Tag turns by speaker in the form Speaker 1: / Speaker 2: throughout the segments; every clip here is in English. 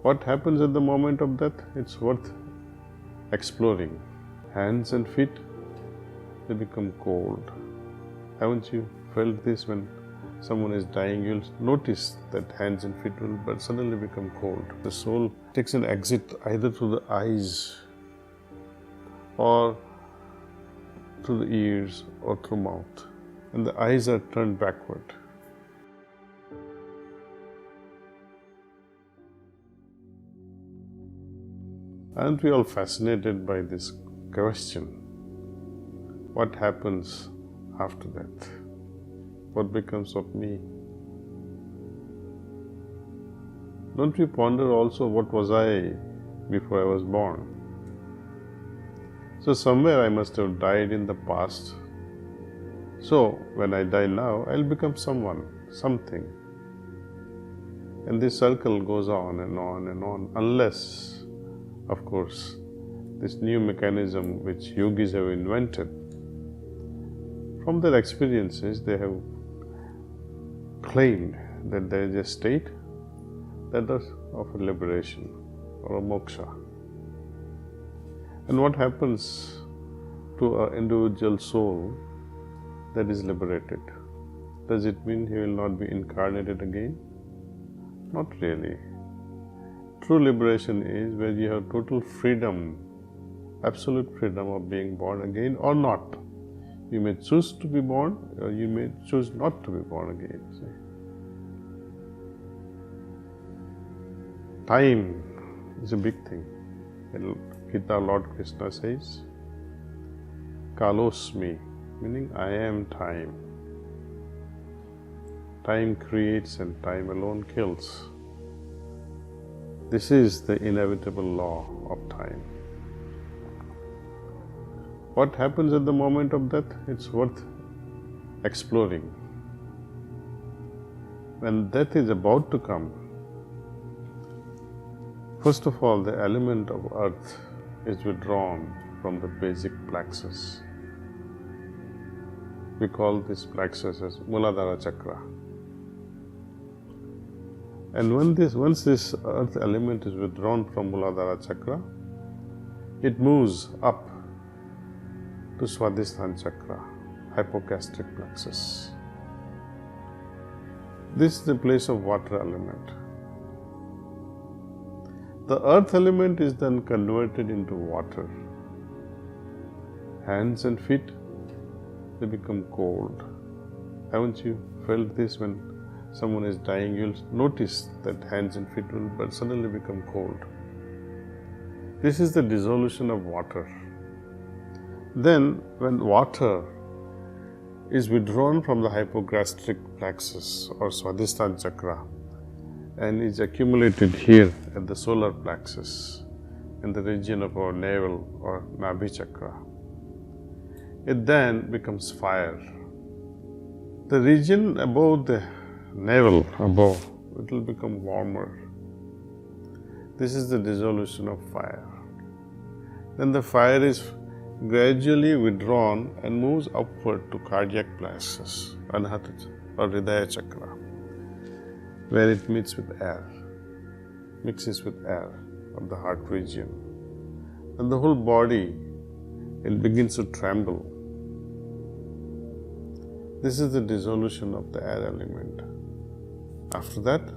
Speaker 1: What happens at the moment of death? It's worth exploring. Hands and feet, they become cold. Haven't you felt this when someone is dying? You'll notice that hands and feet will suddenly become cold. The soul takes an exit either through the eyes or through the ears or through mouth, and the eyes are turned backward. Aren't we all fascinated by this question? What happens after death? What becomes of me? Don't we ponder also, what was I before I was born? So somewhere I must have died in the past. So when I die now, I'll become someone, something. And this circle goes on and on and on, unless, of course, this new mechanism which yogis have invented, from their experiences they have claimed that there is a state that is of a liberation or a moksha. And what happens to an individual soul that is liberated? Does it mean he will not be incarnated again? Not really. True liberation is where you have total freedom, absolute freedom of being born again or not. You may choose to be born or you may choose not to be born again. See? Time is a big thing. In Gita, Lord Krishna says, Kalosmi, meaning I am time. Time creates and time alone kills. This is the inevitable law of time. What happens at the moment of death? It's worth exploring. When death is about to come, first of all, the element of earth is withdrawn from the basic plexus. We call this plexus as Muladhara Chakra. And once this earth element is withdrawn from Muladhara Chakra, it moves up to Swadhisthana Chakra, hypogastric plexus. This is the place of water element. The earth element is then converted into water. Hands and feet, they become cold. Haven't you felt this when someone is dying? You'll notice that hands and feet will suddenly become cold. This is the dissolution of water. Then, when water is withdrawn from the hypogastric plexus or Swadhisthana Chakra and is accumulated here at the solar plexus in the region of our navel or Nabhi Chakra, it then becomes fire. The region above the navel, above, it will become warmer. This is the dissolution of fire. Then the fire is gradually withdrawn and moves upward to cardiac plexus, Anahata or Hridaya Chakra, where it meets with air, mixes with air of the heart region. And the whole body, it begins to tremble. This is the dissolution of the air element. After that,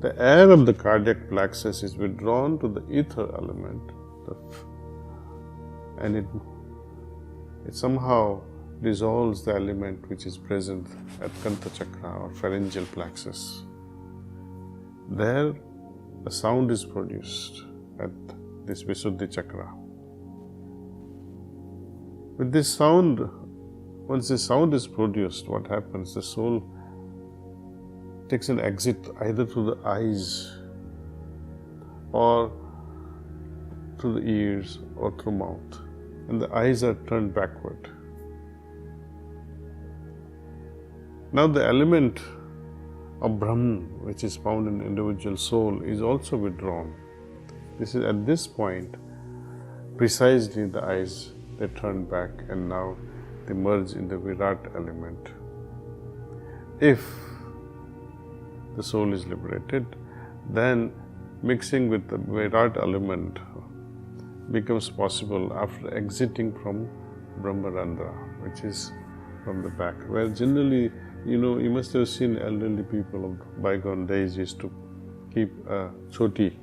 Speaker 1: the air of the cardiac plexus is withdrawn to the ether element, and it somehow dissolves the element which is present at Kantha Chakra or pharyngeal plexus. There, a sound is produced at this Visuddhi Chakra. With this sound, once the sound is produced, what happens? The soul takes an exit either through the eyes or through the ears or through mouth, and the eyes are turned backward. Now the element of Brahman, which is found in the individual soul, is also withdrawn. This is at this point, precisely the eyes, they turn back and now they merge in the Virat element. If the soul is liberated, then mixing with the Virat element becomes possible after exiting from Brahmarandra, which is from the back, where generally, you must have seen elderly people of bygone days used to keep a choti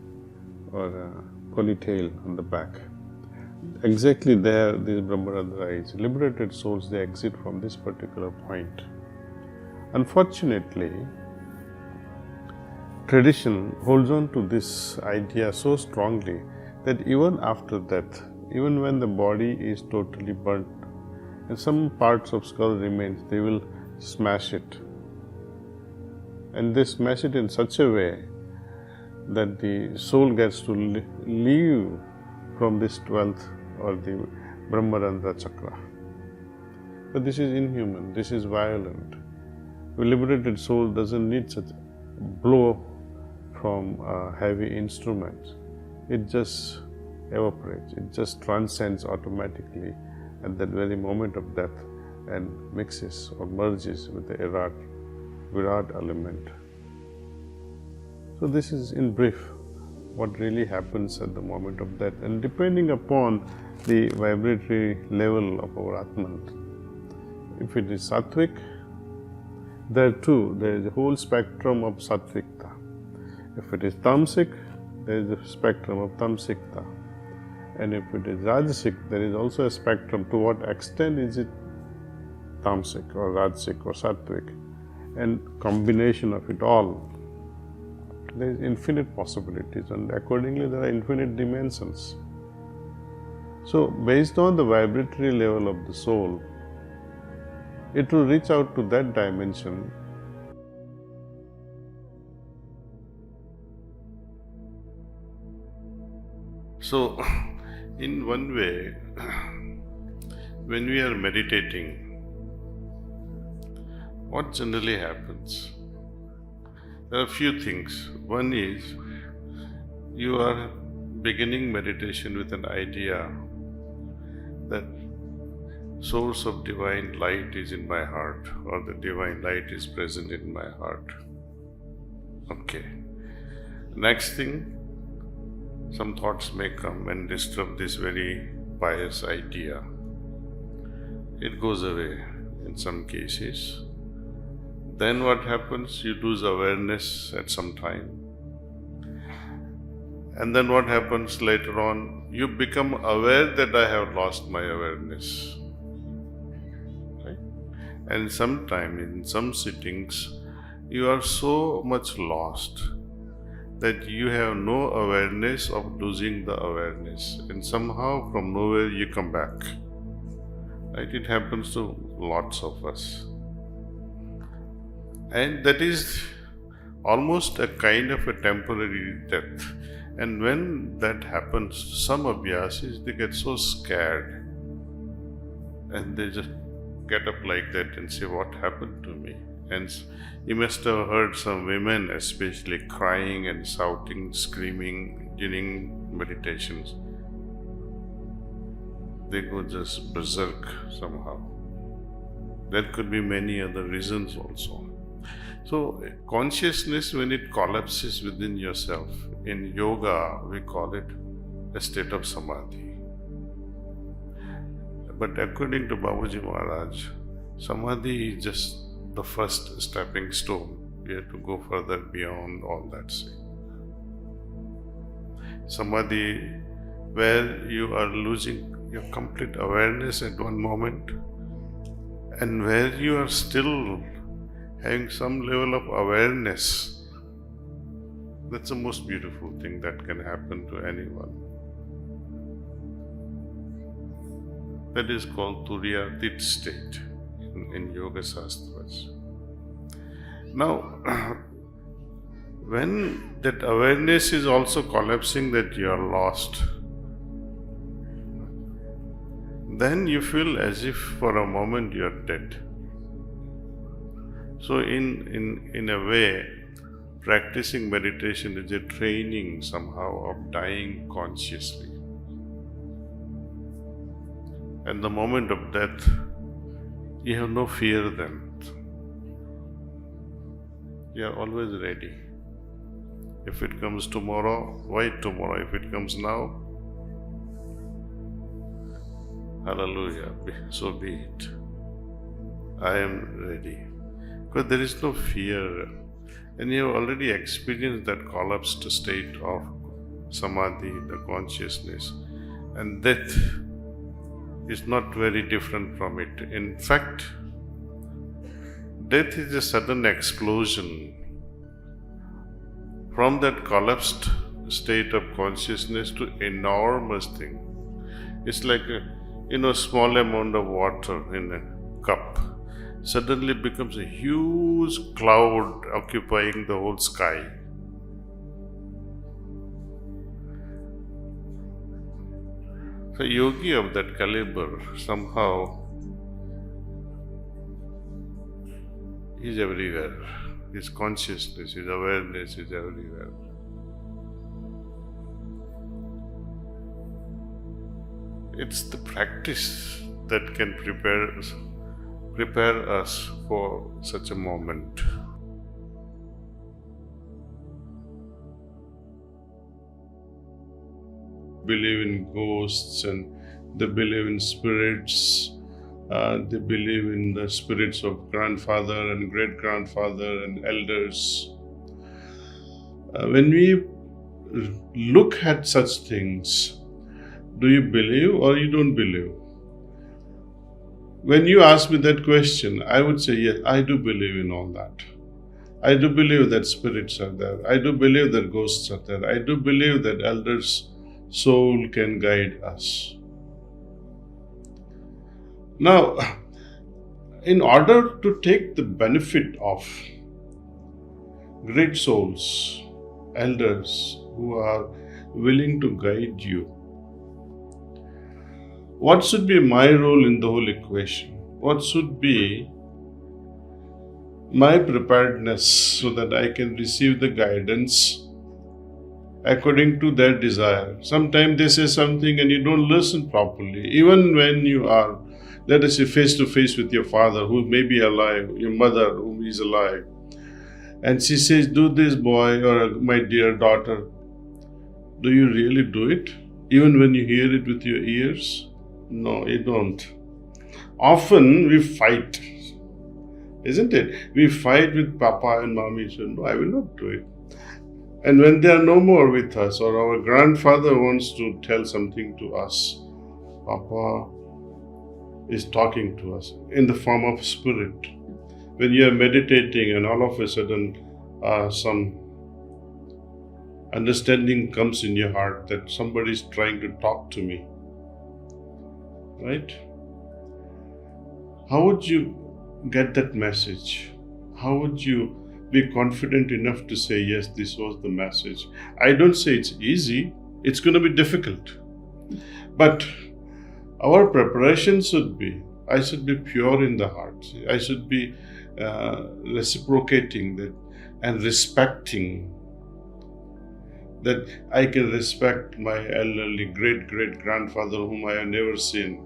Speaker 1: or a ponytail on the back. Exactly there, this Brahmarandra is. Liberated souls, they exit from this particular point. Unfortunately, tradition holds on to this idea so strongly that even after death, even when the body is totally burnt and some parts of skull remains, they will smash it. And they smash it in such a way that the soul gets to leave from this 12th or the Brahmarandra chakra. But this is inhuman, this is violent. A liberated soul doesn't need such a blow from heavy instruments. It just evaporates, it just transcends automatically at that very moment of death and mixes or merges with the Virat element. So this is in brief what really happens at the moment of death, and depending upon the vibratory level of our Atman. If it is Sattvic, there too there is a whole spectrum of Sattvikta. If it is Tamasic, there is a spectrum of Tamasikta. And if it is Rajasic, there is also a spectrum. To what extent is it Tamasic or Rajasic or Sattvic? And combination of it all, there is infinite possibilities, and accordingly there are infinite dimensions. So based on the vibratory level of the soul, it will reach out to that dimension. So in one way, when we are meditating, what generally happens? There are a few things. One is, you are beginning meditation with an idea that source of divine light is in my heart, or the divine light is present in my heart. Okay. Next thing, some thoughts may come and disturb this very pious idea. It goes away in some cases. Then what happens? You lose awareness at some time. And then what happens later on? You become aware that I have lost my awareness. Right? And sometimes in some sittings, you are so much lost that you have no awareness of losing the awareness. And somehow from nowhere you come back. Right? It happens to lots of us. And that is almost a kind of a temporary death. And when that happens, some abhyasis, they get so scared and they just get up like that and say, what happened to me? And you must have heard some women especially crying and shouting, screaming during meditations. They go just berserk somehow. There could be many other reasons also. So consciousness, when it collapses within yourself, in yoga we call it a state of samadhi. But according to Babaji Maharaj, samadhi is just the first stepping stone. We have to go further beyond all that. Samadhi, where you are losing your complete awareness at one moment, and where you are still having some level of awareness. That's the most beautiful thing that can happen to anyone. That is called Turyatit state in Yoga Shastras. Now, when that awareness is also collapsing that you are lost, then you feel as if for a moment you are dead. So in a way, practicing meditation is a training somehow of dying consciously. At the moment of death, you have no fear then. You are always ready. If it comes tomorrow, why tomorrow? If it comes now, hallelujah, so be it. I am ready. Because there is no fear. And you have already experienced that collapsed state of samadhi, the consciousness. And death is not very different from it. In fact, death is a sudden explosion from that collapsed state of consciousness to enormous thing. It's like a small amount of water in a cup suddenly becomes a huge cloud occupying the whole sky. So yogi of that caliber somehow is everywhere. His consciousness, his awareness is everywhere. It's the practice that can prepare us for such a moment. Believe in ghosts and they believe in spirits. They believe in the spirits of grandfather and great-grandfather and elders. When we look at such things, do you believe or you don't believe? When you ask me that question, I would say, yes, I do believe in all that. I do believe that spirits are there. I do believe that ghosts are there. I do believe that elders' soul can guide us. Now, in order to take the benefit of great souls, elders who are willing to guide you, what should be my role in the whole equation? What should be my preparedness so that I can receive the guidance according to their desire? Sometimes they say something and you don't listen properly. Even when you are, let us say, face to face with your father who may be alive, your mother whom is alive, and she says, do this, boy, or my dear daughter. Do you really do it? Even when you hear it with your ears? No, you don't. Often we fight, isn't it? We fight with Papa and Mommy. So, no, I will not do it. And when they are no more with us, or our grandfather wants to tell something to us, Papa is talking to us in the form of spirit. When you are meditating and all of a sudden some understanding comes in your heart that somebody is trying to talk to me, right? How would you get that message? How would you be confident enough to say, yes, this was the message? I don't say it's easy. It's going to be difficult. But our preparation should be, I should be pure in the heart. I should be reciprocating that and respecting that I can respect my elderly great-great-grandfather whom I have never seen,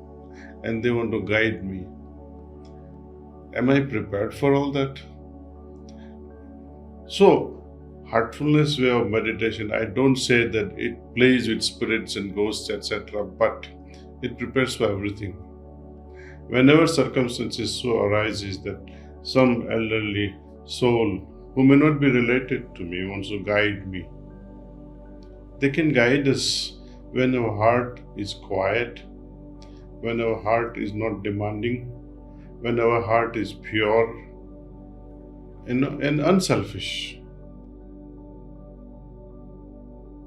Speaker 1: and they want to guide me. Am I prepared for all that? So, heartfulness way of meditation, I don't say that it plays with spirits and ghosts, etc., but it prepares for everything. Whenever circumstances so arises that some elderly soul who may not be related to me wants to guide me, they can guide us when our heart is quiet, when our heart is not demanding, when our heart is pure and unselfish.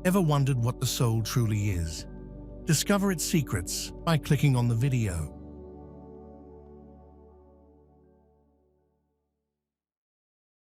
Speaker 2: Ever wondered what the soul truly is? Discover its secrets by clicking on the video.